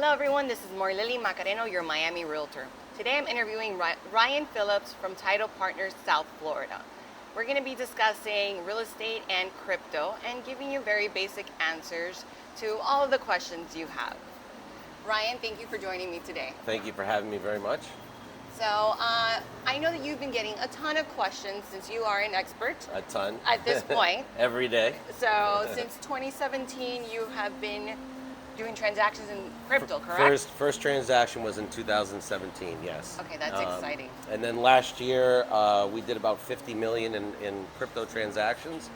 Hello everyone, this is Lily Macareno, your Miami realtor. Today I'm interviewing Ryan Phillips from Title Partners South Florida. We're going to be discussing real estate and crypto and giving you very basic answers to all of the questions you have. Ryan, thank you for joining me today. Thank you for having me very much. So I know that you've been getting a ton of questions since you are an expert A ton. at this point. Every day. So since 2017, you have been doing transactions in crypto, correct? First transaction was in 2017, yes. Okay, that's exciting. And then last year, we did about 50 million in crypto transactions,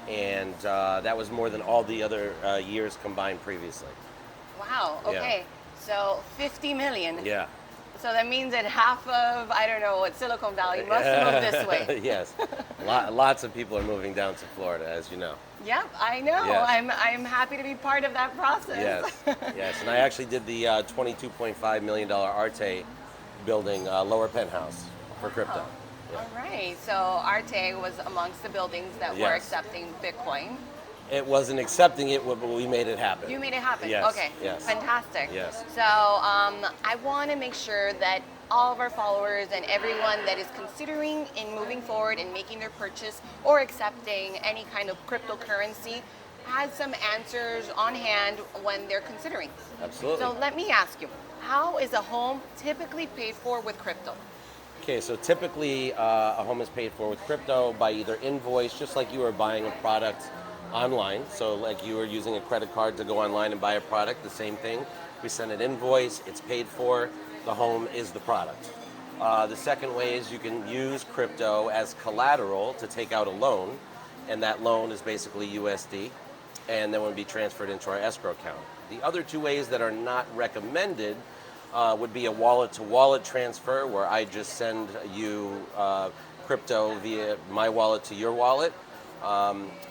and that was more than all the other years combined previously. Wow, okay. So 50 million. Yeah. So that means that half of, I don't know what, Silicon Valley must have moved this way. Yes. Lots of people are moving down to Florida, as you know. Yep, I know. Yes. I'm happy to be part of that process. Yes, yes. And I actually did the $22.5 million Arte building, lower penthouse for crypto. Yeah. All right. So Arte was amongst the buildings that were Yes. accepting Bitcoin. It wasn't accepting it, but we made it happen. You made it happen. Yes, Okay. yes. Fantastic. Yes. So I want to make sure that all of our followers and everyone that is considering in moving forward and making their purchase or accepting any kind of cryptocurrency has some answers on hand when they're considering. Absolutely. So let me ask you, how is a home typically paid for with crypto? Okay, so typically a home is paid for with crypto by either invoice, just like you were buying a product online. So like you were using a credit card to go online and buy a product, the same thing. We send an invoice, it's paid for, the home is the product. The second way is you can use crypto as collateral to take out a loan, and that loan is basically USD, and then would be transferred into our escrow account. The other two ways that are not recommended would be a wallet-to-wallet transfer, where I just send you crypto via my wallet to your wallet.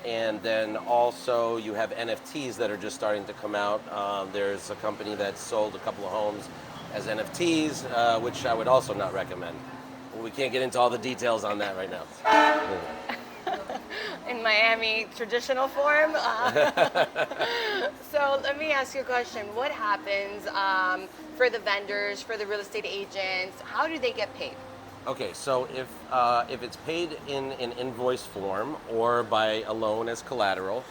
And then also you have NFTs that are just starting to come out. There's a company that sold a couple of homes as NFTs, which I would also not recommend. We can't get into all the details on that right now. In Miami traditional form. So let me ask you a question. What happens for the vendors, for the real estate agents? How do they get paid? Okay, so if it's paid in an invoice form or by a loan as collateral,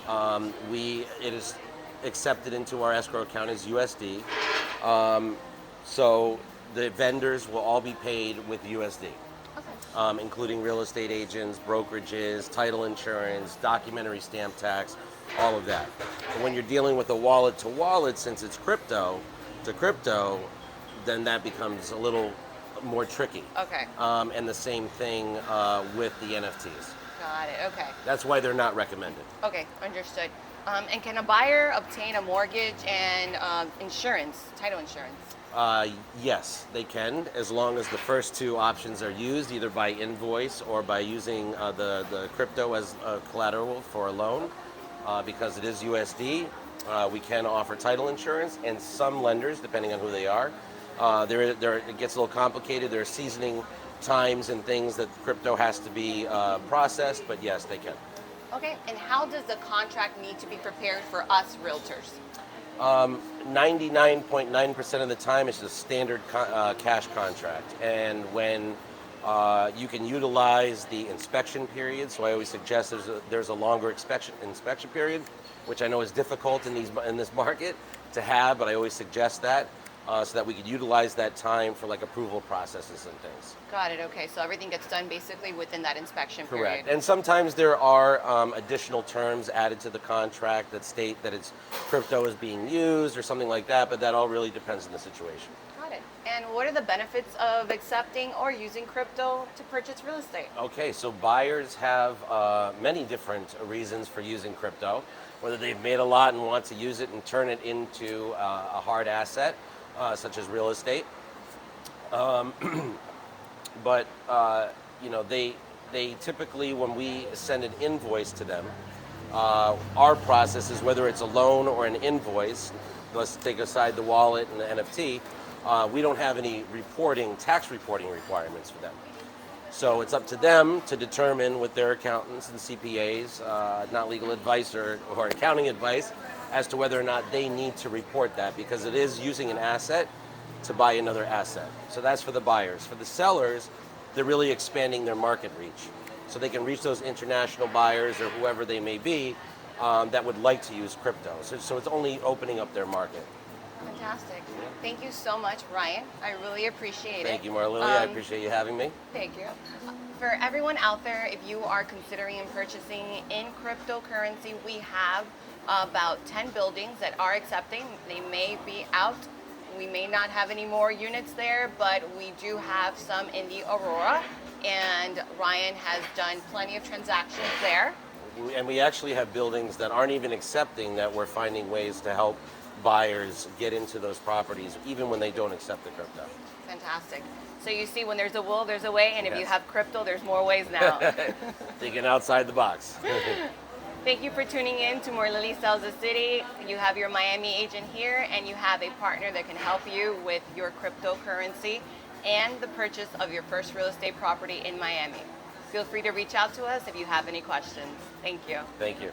it is accepted into our escrow account as USD. So the vendors will all be paid with USD, including real estate agents, brokerages, title insurance, documentary stamp tax, all of that. But when you're dealing with a wallet to wallet, since it's crypto to crypto, then that becomes a little more tricky. Okay. And the same thing with the NFTs. Got it. Okay. That's why they're not recommended. Okay, understood. And can a buyer obtain a mortgage and insurance, title insurance? Yes, they can, as long as the first two options are used, either by invoice or by using the crypto as collateral for a loan. Because it is USD, we can offer title insurance, and some lenders, depending on who they are, it gets a little complicated. There are seasoning times and things that crypto has to be processed, but yes, they can. Okay, and how does the contract need to be prepared for us realtors? 99.9% of the time, it's a standard cash contract. And when you can utilize the inspection period, so I always suggest there's a longer inspection period, which I know is difficult in this market to have, but I always suggest that. So that we could utilize that time for like approval processes and things. Got it. Okay, so everything gets done basically within that inspection period. Correct. And sometimes there are additional terms added to the contract that state that it's crypto is being used or something like that, but that all really depends on the situation. Got it. And what are the benefits of accepting or using crypto to purchase real estate? Okay, so buyers have many different reasons for using crypto, whether they've made a lot and want to use it and turn it into a hard asset, such as real estate. But they typically, when we send an invoice to them, our process is whether it's a loan or an invoice. Let's take aside the wallet and the NFT. We don't have any tax reporting requirements for them. So it's up to them to determine with their accountants and CPAs, not legal advice or accounting advice, as to whether or not they need to report that, because it is using an asset to buy another asset. So that's for the buyers. For the sellers, they're really expanding their market reach. So they can reach those international buyers or whoever they may be that would like to use crypto. So it's only opening up their market. Fantastic. Thank you so much, Ryan. I really appreciate it. Thank you, Marlily. I appreciate you having me. Thank you. For everyone out there, if you are considering purchasing in cryptocurrency, we have about 10 buildings that are accepting. They may be out. We may not have any more units there, but we do have some in the Aurora, and Ryan has done plenty of transactions there. And we actually have buildings that aren't even accepting, that we're finding ways to help buyers get into those properties even when they don't accept the crypto. Fantastic. So you see, when there's a will, there's a way, and if you Yes. have crypto, there's more ways now. Thinking outside the box. Thank you for tuning in to More Lily Sells the City. You have your Miami agent here, and you have a partner that can help you with your cryptocurrency and the purchase of your first real estate property in Miami. Feel free to reach out to us if you have any questions. Thank you. Thank you.